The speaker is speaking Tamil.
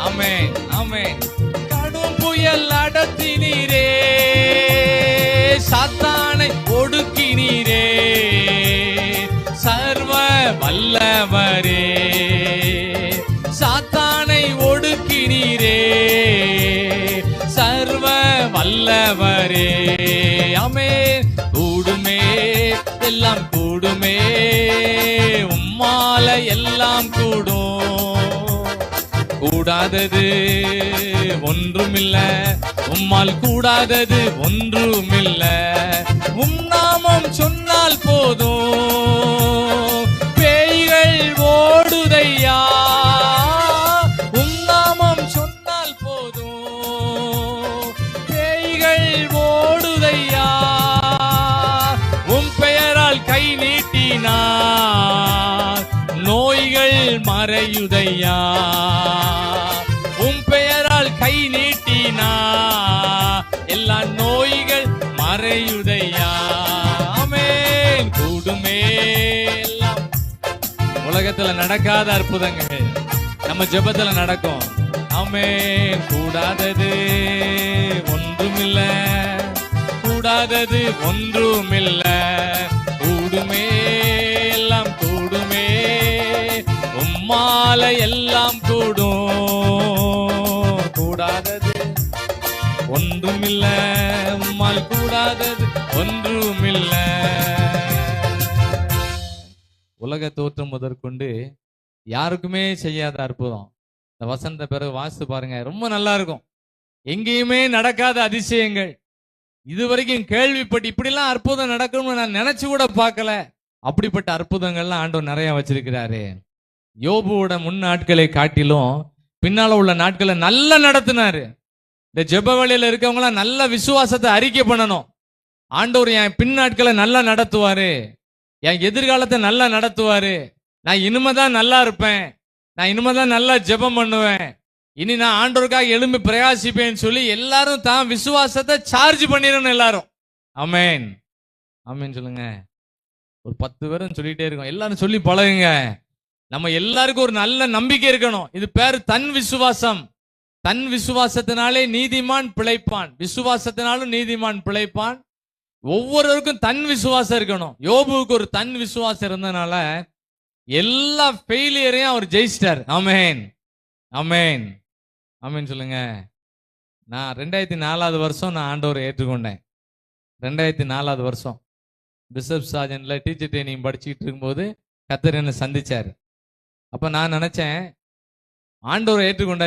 ஆமென் ஆமென். கடும் புயல் அடர்த்தினீரே, சாத்தானை ஒடுக்கினீரே, சர்வ வல்லவரே. சாத்தானை ஒடுக்கினீரே, சர்வ வல்லவரே. ஆமென். கூடுமே எல்லாம் கூடுமே, உம்மால எல்லாம் கூடும். கூடாதது ஒன்றுமில்ல, உம்மால் கூடாதது ஒன்றுமில்ல. உம் நாமம் சொன்னால் போதும், பேய்கள் ஓடுதையா. உம் நாமம் சொன்னால் போதும், பேய்கள் ஓடுதையா. உம் பெயரால் கை நீட்டினார், நோய்கள் மறையுதையா. உம் பெயரால் கை நீட்டினா, எல்லா நோய்கள் மறையுதையா. ஆமென். கூடுமே எல்லாம். உலகத்துல நடக்காத அற்புதங்கள் நம்ம ஜெபத்துல நடக்கும். ஆமென். கூடாதது ஒன்றுமில்ல, கூடாதது ஒன்றுமில்ல. கூடுமே எல்லாம் கூடுமே, உம்மால எல்லாம் கூடும். கூடாதது ஒன்றுமில்ல, உம்மால் கூடாதது ஒன்றுமில்ல. உலக தோற்றம் முதற்கொண்டு யாருக்குமே செய்யாத அற்புதம். இந்த வசந்த பிறகு வாசித்து பாருங்க, ரொம்ப நல்லா இருக்கும். எங்கேயுமே நடக்காத அதிசயங்கள், இதுவரைக்கும் கேள்விப்பட்டு இப்படிலாம் அற்புதம் நடக்கணும்னு நான் நினைச்சு கூட பார்க்கல. அப்படிப்பட்ட அற்புதங்கள்லாம் ஆண்டவர் நிறைய வச்சிருக்கிறாரு. யோபுவோட முன் நாட்களை காட்டிலும் பின்னால உள்ள நாட்களை நல்லா நடத்தினாரு. இந்த ஜெப வேளையில இருக்கவங்களாம் நல்ல விசுவாசத்தை அறிக்கை பண்ணணும். ஆண்டவர் என் பின் நாட்களை நல்லா நடத்துவாரு, என் எதிர்காலத்தை நல்லா நடத்துவாரு. நான் இனிமேதான் நல்லா இருப்பேன், நான் இனிமேதான் நல்லா ஜெபம் பண்ணுவேன், இனி நான் ஆண்டவருக்காக எழும்பி பிரயாசிப்பேன்னு சொல்லி எல்லாரும் தான் விசுவாசத்தை சார்ஜ் பண்ணிடணும் எல்லாரும். ஆமென் ஆமென் சொல்லுங்க. ஒரு 10 பேரும் சொல்லிட்டே இருக்கோம். எல்லாரும் சொல்லி பழகுங்க. நம்ம எல்லாருக்கும் ஒரு நல்ல நம்பிக்கை இருக்கணும். இது பேரு தன் விசுவாசம். தன் விசுவாசத்தினாலே நீதிமான் பிழைப்பான், விசுவாசத்தினாலும் நீதிமான் பிழைப்பான். ஒவ்வொருவருக்கும் தன் விசுவாசம் இருக்கணும். யோபுவுக்கு ஒரு தன் விசுவாசம் இருந்தனால எல்லா ஃபெயிலியரையும் அவர் ஜெயிச்சிட்டார். ஆமென் ஆமென் ஆமென் சொல்லுங்க. நான் 2004 வருஷம் நான் ஆண்டவரை ஏற்றுக்கொண்டேன். 2004 வருஷம் பிஷப் சார்ஜன்ல டீச்சர் ட்ரைனிங் படிச்சுட்டு இருக்கும்போது கர்த்தர் என்னை சந்திச்சாரு. அப்ப நான் நினைச்சேன், ஆண்டவரை ஏற்றுக்கொண்ட